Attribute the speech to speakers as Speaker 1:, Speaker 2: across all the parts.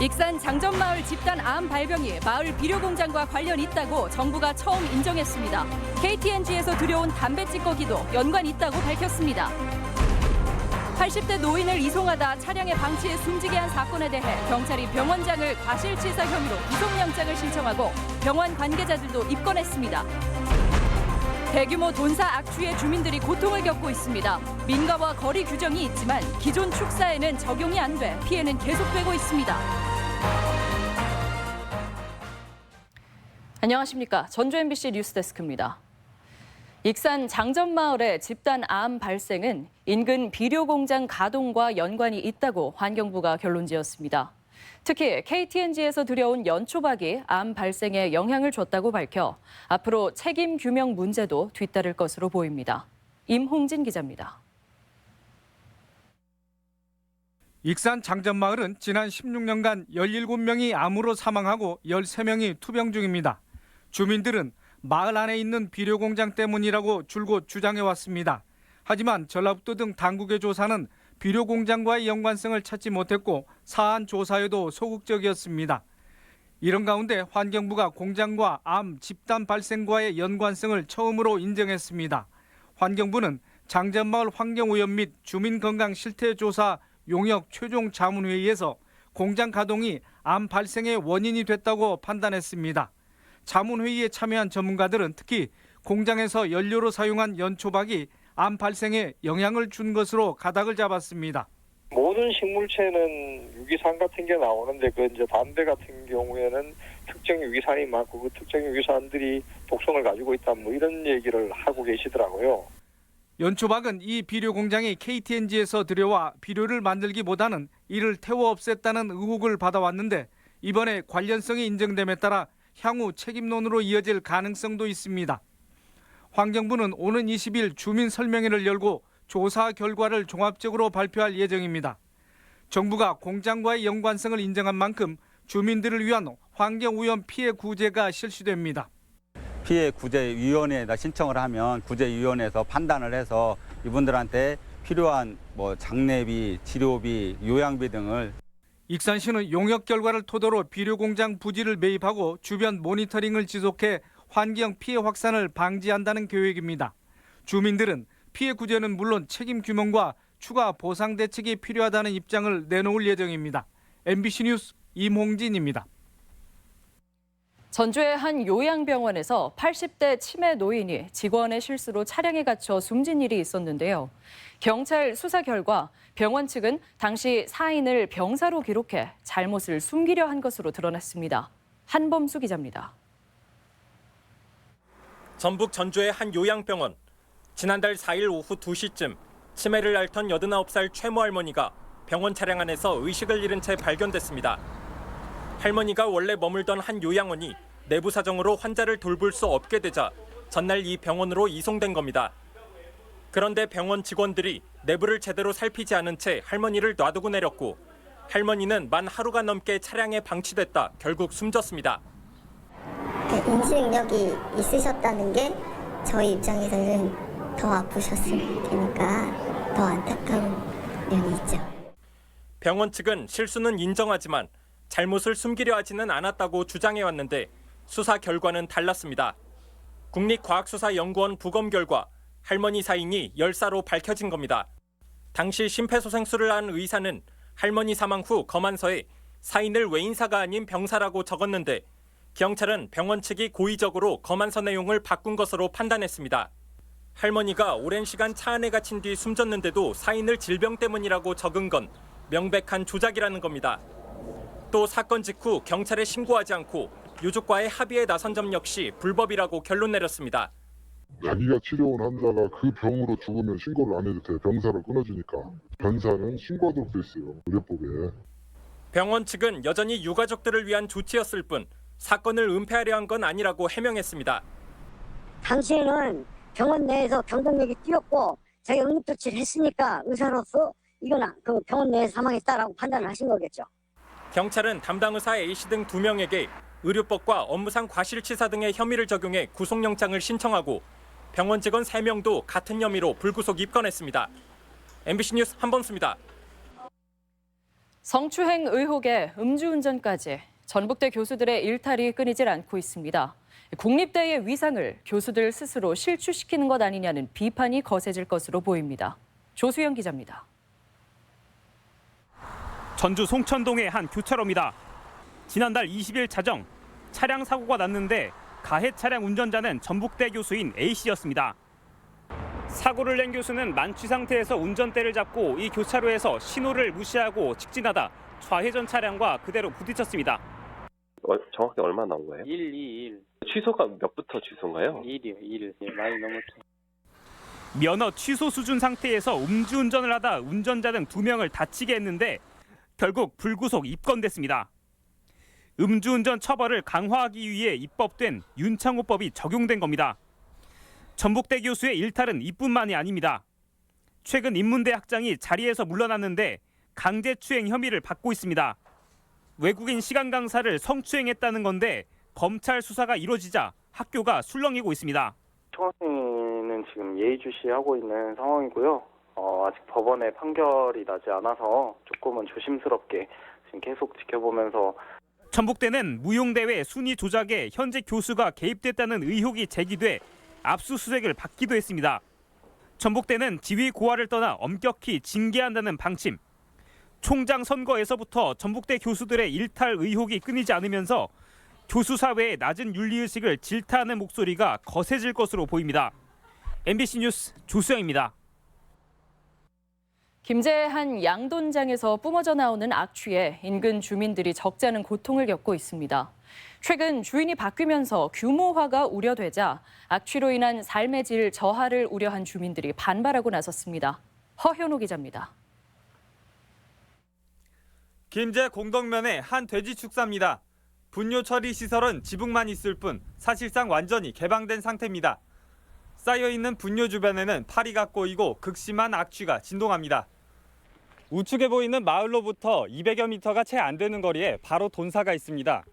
Speaker 1: 익산 장전마을 집단 암 발병이 마을 비료공장과 관련 있다고 정부가 처음 인정했습니다. KTNG에서 들여온 담배 찌꺼기도 연관 있다고 밝혔습니다. 80대 노인을 이송하다 차량의 방치에 숨지게 한 사건에 대해 경찰이 병원장을 과실치사 혐의로 구속영장을 신청하고 병원 관계자들도 입건했습니다. 대규모 돈사 악취에 주민들이 고통을 겪고 있습니다. 민가와 거리 규정이 있지만 기존 축사에는 적용이 안 돼 피해는 계속되고 있습니다. 안녕하십니까. 전주 MBC 뉴스데스크입니다. 익산 장전마을의 집단 암 발생은 인근 비료공장 가동과 연관이 있다고 환경부가 결론지었습니다. 특히 KTNG에서 들여온 연초박이 암 발생에 영향을 줬다고 밝혀 앞으로 책임 규명 문제도 뒤따를 것으로 보입니다. 임홍진 기자입니다.
Speaker 2: 익산 장전마을은 지난 16년간 17명이 암으로 사망하고 13명이 투병 중입니다. 주민들은 마을 안에 있는 비료공장 때문이라고 줄곧 주장해왔습니다. 하지만 전라북도 등 당국의 조사는 비료공장과의 연관성을 찾지 못했고 사안 조사에도 소극적이었습니다. 이런 가운데 환경부가 공장과 암 집단 발생과의 연관성을 처음으로 인정했습니다. 환경부는 장전마을 환경오염 및 주민건강실태조사 용역 최종 자문회의에서 공장 가동이 암 발생의 원인이 됐다고 판단했습니다. 자문회의에 참여한 전문가들은 특히 공장에서 연료로 사용한 연초박이 암 발생에 영향을 준 것으로 가닥을 잡았습니다.
Speaker 3: 모든 식물체는 유기산 같은 게 나오는데 이제 담배 같은 경우에는 특정 유기산이 많고 그 특정 유기산들이 독성을 가지고 있다 이런 얘기를 하고 계시더라고요.
Speaker 2: 연초박은 이 비료 공장이 KTNG에서 들여와 비료를 만들기보다는 이를 태워 없앴다는 의혹을 받아왔는데 이번에 관련성이 인정됨에 따라 향후 책임론으로 이어질 가능성도 있습니다. 환경부는 오는 20일 주민 설명회를 열고 조사 결과를 종합적으로 발표할 예정입니다. 정부가 공장과의 연관성을 인정한 만큼 주민들을 위한 환경오염 피해 구제가 실시됩니다.
Speaker 4: 피해 구제위원회에다 신청을 하면 구제위원회에서 판단을 해서 이분들한테 필요한 장례비, 치료비, 요양비 등을
Speaker 2: 익산시는 용역 결과를 토대로 비료공장 부지를 매입하고 주변 모니터링을 지속해 환경 피해 확산을 방지한다는 계획입니다. 주민들은 피해 구제는 물론 책임 규명과 추가 보상 대책이 필요하다는 입장을 내놓을 예정입니다. MBC 뉴스 임홍진입니다.
Speaker 1: 전주의 한 요양병원에서 80대 치매 노인이 직원의 실수로 차량에 갇혀 숨진 일이 있었는데요. 경찰 수사 결과 병원 측은 당시 사인을 병사로 기록해 잘못을 숨기려 한 것으로 드러났습니다. 한범수 기자입니다.
Speaker 5: 전북 전주의 한 요양병원. 지난달 4일 오후 2시쯤 치매를 앓던 89살 최모 할머니가 병원 차량 안에서 의식을 잃은 채 발견됐습니다. 할머니가 원래 머물던 한 요양원이 내부 사정으로 환자를 돌볼 수 없게 되자 전날 이 병원으로 이송된 겁니다. 그런데 병원 직원들이 내부를 제대로 살피지 않은 채 할머니를 놔두고 내렸고 할머니는 만 하루가 넘게 차량에 방치됐다 결국 숨졌습니다.
Speaker 6: 인지능력이 있으셨다는 게 저희 입장에서는 더 아프셨을 테니까 더 안타까운 면이 있죠.
Speaker 5: 병원 측은 실수는 인정하지만 잘못을 숨기려 하지는 않았다고 주장해왔는데 수사 결과는 달랐습니다. 국립과학수사연구원 부검 결과 할머니 사인이 열사로 밝혀진 겁니다. 당시 심폐소생술을 한 의사는 할머니 사망 후 검안서에 사인을 외인사가 아닌 병사라고 적었는데 경찰은 병원 측이 고의적으로 검안서 내용을 바꾼 것으로 판단했습니다. 할머니가 오랜 시간 차 안에 갇힌 뒤 숨졌는데도 사인을 질병 때문이라고 적은 건 명백한 조작이라는 겁니다. 또 사건 직후 경찰에 신고하지 않고 유족과의 합의에 나선 점 역시 불법이라고 결론 내렸습니다.
Speaker 7: 자기가 치료온 환자가 그 병으로 죽으면 신고를 안 해도 돼. 병사를 끊어주니까. 병사는 신고하도록 돼 있어요. 의료법에.
Speaker 5: 병원 측은 여전히 유가족들을 위한 조치였을 뿐 사건을 은폐하려 한 건 아니라고 해명했습니다.
Speaker 8: 당시에는 병원 내에서 경동력이 뛰었고 자기가 응급조치를 했으니까 의사로서 이건 그 병원 내에서 사망했다라고 판단을 하신 거겠죠.
Speaker 5: 경찰은 담당 의사 A씨 등 2명에게 의료법과 업무상 과실치사 등의 혐의를 적용해 구속영장을 신청하고 병원 직원 3명도 같은 혐의로 불구속 입건했습니다. MBC 뉴스 한범수입니다.
Speaker 1: 성추행 의혹에 음주운전까지 전북대 교수들의 일탈이 끊이질 않고 있습니다. 국립대의 위상을 교수들 스스로 실추시키는 것 아니냐는 비판이 거세질 것으로 보입니다. 조수영 기자입니다.
Speaker 9: 전주 송천동의 한 교차로입니다. 지난달 20일 자정, 차량 사고가 났는데 가해 차량 운전자는 전북대 교수인 A씨였습니다. 사고를 낸 교수는 만취 상태에서 운전대를 잡고 이 교차로에서 신호를 무시하고 직진하다 좌회전 차량과 그대로 부딪혔습니다.
Speaker 10: 정확히 얼마 나온 거예요?
Speaker 11: 1.
Speaker 10: 취소가 몇부터 취소인가요?
Speaker 11: 1. 많이 넘었죠.
Speaker 9: 면허 취소 수준 상태에서 음주운전을 하다 운전자 등 2명을 다치게 했는데 결국 불구속 입건됐습니다. 음주운전 처벌을 강화하기 위해 입법된 윤창호법이 적용된 겁니다. 전북대 교수의 일탈은 이뿐만이 아닙니다. 최근 인문대 학장이 자리에서 물러났는데 강제추행 혐의를 받고 있습니다. 외국인 시간 강사를 성추행했다는 건데 검찰 수사가 이루어지자 학교가 술렁이고 있습니다.
Speaker 11: 총학생회는 지금 예의주시하고 있는 상황이고요. 아직 법원의 판결이 나지 않아서 조금은 조심스럽게 지금 계속 지켜보면서
Speaker 9: 전북대는 무용대회 순위 조작에 현재 교수가 개입됐다는 의혹이 제기돼 압수수색을 받기도 했습니다. 전북대는 지위 고하를 떠나 엄격히 징계한다는 방침. 총장 선거에서부터 전북대 교수들의 일탈 의혹이 끊이지 않으면서 교수 사회의 낮은 윤리의식을 질타하는 목소리가 거세질 것으로 보입니다. MBC 뉴스 조수영입니다.
Speaker 1: 김제한 양돈장에서 뿜어져 나오는 악취에 인근 주민들이 적지 않은 고통을 겪고 있습니다. 최근 주인이 바뀌면서 규모화가 우려되자 악취로 인한 삶의 질 저하를 우려한 주민들이 반발하고 나섰습니다. 허현호 기자입니다.
Speaker 2: 김제 공덕면의 한 돼지 축사입니다. 분뇨 처리 시설은 지붕만 있을 뿐 사실상 완전히 개방된 상태입니다. 쌓여있는 분뇨 주변에는 파리가 꼬이고 극심한 악취가 진동합니다. 우측에 보이는 마을로부터 200여 미터가 채 안 되는 거리에 바로 돈사가 있습니다.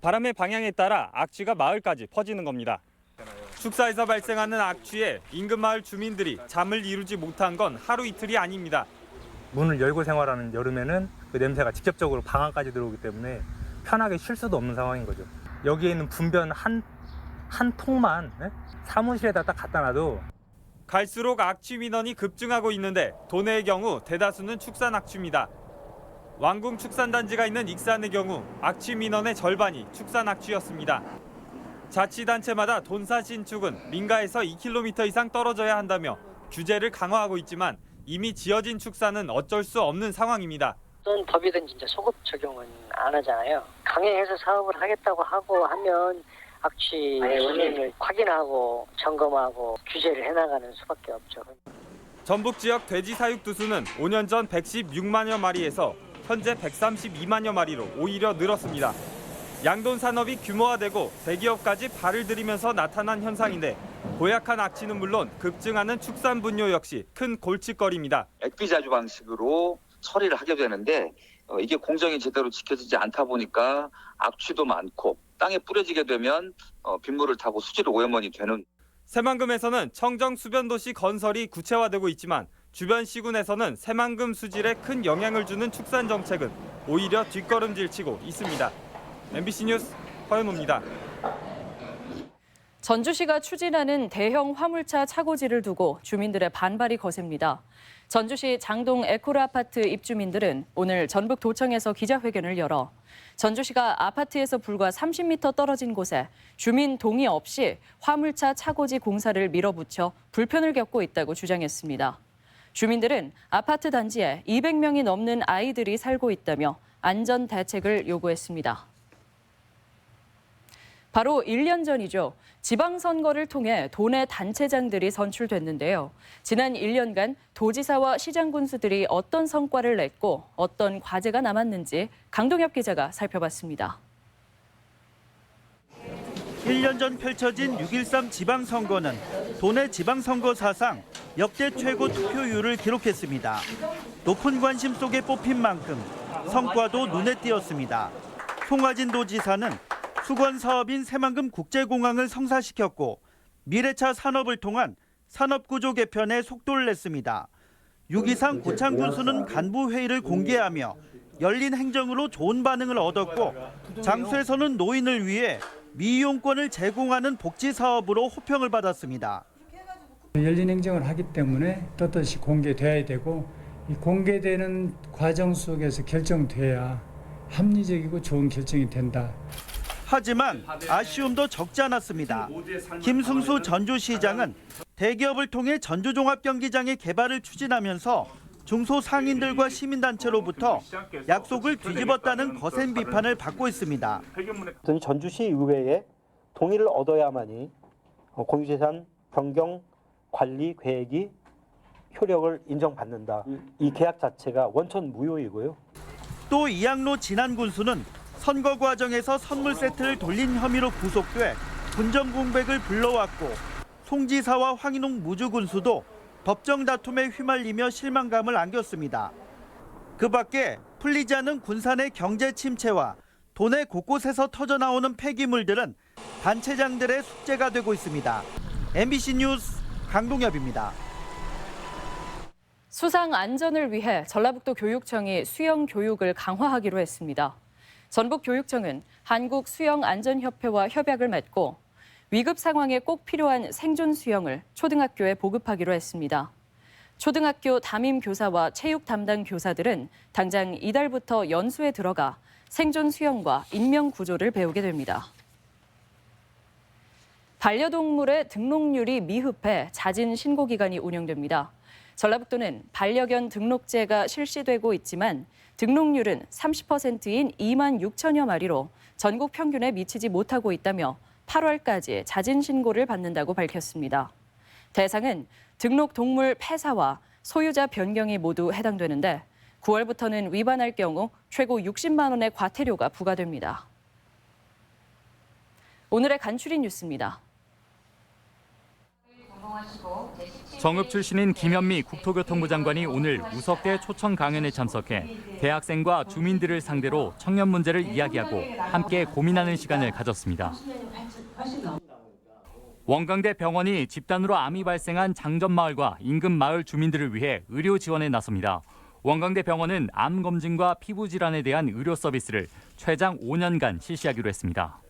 Speaker 2: 바람의 방향에 따라 악취가 마을까지 퍼지는 겁니다. 축사에서 발생하는 악취에 인근 마을 주민들이 잠을 이루지 못한 건 하루 이틀이 아닙니다.
Speaker 12: 문을 열고 생활하는 여름에는 그 냄새가 직접적으로 방 안까지 들어오기 때문에 편하게 쉴 수도 없는 상황인 거죠. 여기에 있는 분변 한 통만 사무실에다 딱 갖다 놔도
Speaker 2: 갈수록 악취 민원이 급증하고 있는데 도내의 경우 대다수는 축산 악취입니다. 왕궁 축산단지가 있는 익산의 경우 악취 민원의 절반이 축산 악취였습니다. 자치단체마다 돈사 신축은 민가에서 2km 이상 떨어져야 한다며 규제를 강화하고 있지만 이미 지어진 축사는 어쩔 수 없는 상황입니다.
Speaker 8: 어떤 법이든지 이제 소급 적용은 안 하잖아요. 강행해서 사업을 하겠다고 하고 하면 악취의 원인을 확인하고 점검하고 규제를 해나가는 수밖에 없죠.
Speaker 2: 전북 지역 돼지 사육 두수는 5년 전 116만여 마리에서 현재 132만여 마리로 오히려 늘었습니다. 양돈 산업이 규모화되고 대기업까지 발을 들이면서 나타난 현상인데 고약한 악취는 물론 급증하는 축산 분뇨 역시 큰 골칫거리입니다.
Speaker 13: 액비자주 방식으로 처리를 하게 되는데 이게 공정이 제대로 지켜지지 않다 보니까 악취도 많고 땅에 뿌려지게 되면 빗물을 타고 수질 오염원이 되는.
Speaker 2: 새만금에서는 청정 수변도시 건설이 구체화되고 있지만 주변 시군에서는 새만금 수질에 큰 영향을 주는 축산 정책은 오히려 뒷걸음질치고 있습니다. MBC 뉴스 허연호입니다.
Speaker 1: 전주시가 추진하는 대형 화물차 차고지를 두고 주민들의 반발이 거셉니다. 전주시 장동 에코르 아파트 입주민들은 오늘 전북도청에서 기자회견을 열어 전주시가 아파트에서 불과 30m 떨어진 곳에 주민 동의 없이 화물차 차고지 공사를 밀어붙여 불편을 겪고 있다고 주장했습니다. 주민들은 아파트 단지에 200명이 넘는 아이들이 살고 있다며 안전 대책을 요구했습니다. 바로 1년 전이죠. 지방선거를 통해 도내 단체장들이 선출됐는데요. 지난 1년간 도지사와 시장 군수들이 어떤 성과를 냈고 어떤 과제가 남았는지 강동엽 기자가 살펴봤습니다.
Speaker 14: 1년 전 펼쳐진 6.13 지방선거는 도내 지방선거 사상 역대 최고 투표율을 기록했습니다. 높은 관심 속에 뽑힌 만큼 성과도 눈에 띄었습니다. 송하진 도지사는 수건 사업인 새만금 국제공항을 성사시켰고 미래차 산업을 통한 산업구조 개편에 속도를 냈습니다. 6.23 고창군수는 간부회의를 공개하며 열린 행정으로 좋은 반응을 얻었고 장수에서는 노인을 위해 미이용권을 제공하는 복지 사업으로 호평을 받았습니다.
Speaker 15: 열린 행정을 하기 때문에 떳떳이 공개돼야 되고 이 공개되는 과정 속에서 결정돼야 합리적이고 좋은 결정이 된다.
Speaker 14: 하지만 아쉬움도 적지 않았습니다. 김승수 전주시장은 대기업을 통해 전주종합경기장의 개발을 추진하면서 중소상인들과 시민단체로부터 약속을 뒤집었다는 거센 비판을 받고 있습니다.
Speaker 16: 전주시 의회의 동의를 얻어야만이 공유재산 변경 관리 계획이 효력을 인정받는다. 이 계약 자체가 원천 무효이고요.
Speaker 14: 또 이양로 진안군수는 선거 과정에서 선물 세트를 돌린 혐의로 구속돼 분정 공백을 불러왔고 송지사와 황인홍 무주군수도 법정 다툼에 휘말리며 실망감을 안겼습니다. 그 밖에 풀리지 않은 군산의 경제 침체와 도내 곳곳에서 터져나오는 폐기물들은 단체장들의 숙제가 되고 있습니다. MBC 뉴스 강동엽입니다.
Speaker 1: 수상 안전을 위해 전라북도 교육청이 수영 교육을 강화하기로 했습니다. 전북교육청은 한국수영안전협회와 협약을 맺고 위급 상황에 꼭 필요한 생존 수영을 초등학교에 보급하기로 했습니다. 초등학교 담임 교사와 체육 담당 교사들은 당장 이달부터 연수에 들어가 생존 수영과 인명 구조를 배우게 됩니다. 반려동물의 등록률이 미흡해 잦은 신고 기간이 운영됩니다. 전라북도는 반려견 등록제가 실시되고 있지만 등록률은 30%인 2만 6천여 마리로 전국 평균에 미치지 못하고 있다며 8월까지 잦은 신고를 받는다고 밝혔습니다. 대상은 등록 동물 폐사와 소유자 변경이 모두 해당되는데 9월부터는 위반할 경우 최고 60만 원의 과태료가 부과됩니다. 오늘의 간추린 뉴스입니다.
Speaker 17: 정읍 출신인 김현미 국토교통부 장관이 오늘 우석대 초청 강연에 참석해 대학생과 주민들을 상대로 청년 문제를 이야기하고 함께 고민하는 시간을 가졌습니다. 원광대 병원이 집단으로 암이 발생한 장전마을과 인근 마을 주민들을 위해 의료 지원에 나섭니다. 원광대 병원은 암 검진과 피부 질환에 대한 의료 서비스를 최장 5년간 실시하기로 했습니다.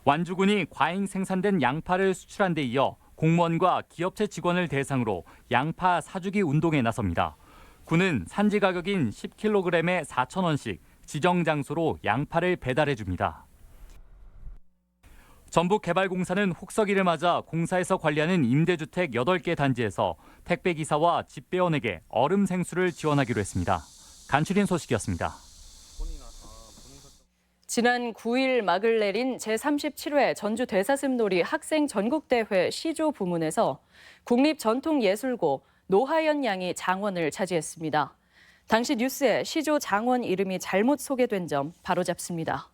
Speaker 17: 완주군이 과잉 생산된 양파를 수출한 데 이어 공무원과 기업체 직원을 대상으로 양파 사주기 운동에 나섭니다. 군은 산지 가격인 10kg에 4,000원씩 지정 장소로 양파를 배달해 줍니다. 전북개발공사는 혹서기를 맞아 공사에서 관리하는 임대주택 8개 단지에서 택배기사와 집배원에게 얼음 생수를 지원하기로 했습니다. 간추린 소식이었습니다.
Speaker 1: 지난 9일 막을 내린 제37회 전주 대사슴놀이 학생 전국대회 시조 부문에서 국립전통예술고 노하연 양이 장원을 차지했습니다. 당시 뉴스에 시조 장원 이름이 잘못 소개된 점 바로잡습니다.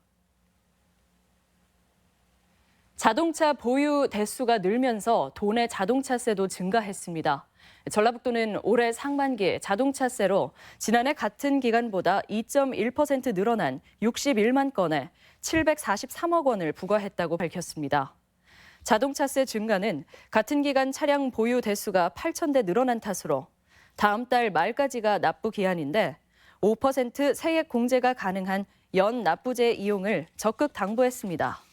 Speaker 1: 자동차 보유 대수가 늘면서 도내 자동차세도 증가했습니다. 전라북도는 올해 상반기 자동차세로 지난해 같은 기간보다 2.1% 늘어난 61만 건에 743억 원을 부과했다고 밝혔습니다. 자동차세 증가는 같은 기간 차량 보유 대수가 8,000대 늘어난 탓으로 다음 달 말까지가 납부 기한인데 5% 세액 공제가 가능한 연 납부제 이용을 적극 당부했습니다.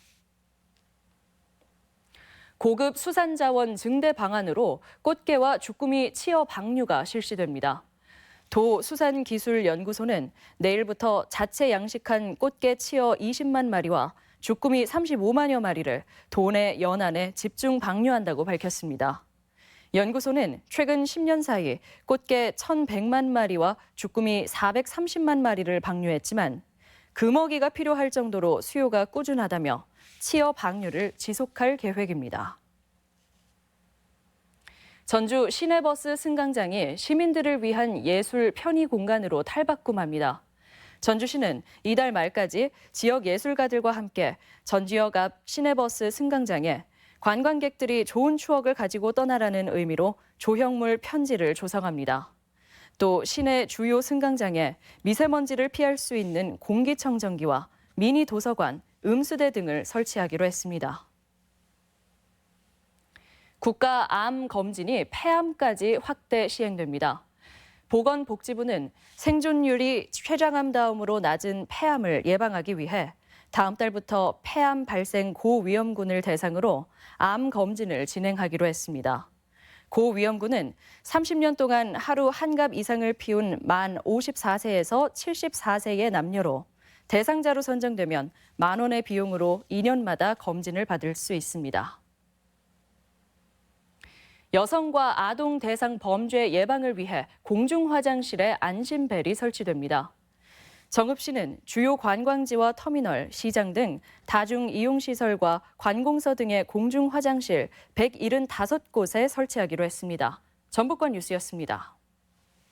Speaker 1: 고급 수산자원 증대 방안으로 꽃게와 주꾸미 취어 방류가 실시됩니다. 도수산기술연구소는 내일부터 자체 양식한 꽃게 취어 20만 마리와 주꾸미 35만여 마리를 도내 연안에 집중 방류한다고 밝혔습니다. 연구소는 최근 10년 사이 꽃게 1,100만 마리와 주꾸미 430만 마리를 방류했지만 금어기가 필요할 정도로 수요가 꾸준하다며 취어 방류를 지속할 계획입니다. 전주 시내버스 승강장이 시민들을 위한 예술 편의 공간으로 탈바꿈합니다. 전주시는 이달 말까지 지역 예술가들과 함께 전 지역 앞 시내버스 승강장에 관광객들이 좋은 추억을 가지고 떠나라는 의미로 조형물 편지를 조성합니다. 또 시내 주요 승강장에 미세먼지를 피할 수 있는 공기청정기와 미니 도서관, 음수대 등을 설치하기로 했습니다. 국가 암 검진이 폐암까지 확대 시행됩니다. 보건복지부는 생존율이 췌장암 다음으로 낮은 폐암을 예방하기 위해 다음 달부터 폐암 발생 고위험군을 대상으로 암 검진을 진행하기로 했습니다. 고위험군은 30년 동안 하루 한갑 이상을 피운 만 54세에서 74세의 남녀로 대상자로 선정되면 만 원의 비용으로 2년마다 검진을 받을 수 있습니다. 여성과 아동 대상 범죄 예방을 위해 공중 화장실에 안심벨이 설치됩니다. 정읍시는 주요 관광지와 터미널, 시장 등 다중 이용시설과 관공서 등의 공중 화장실 175곳에 설치하기로 했습니다. 전북권 뉴스였습니다.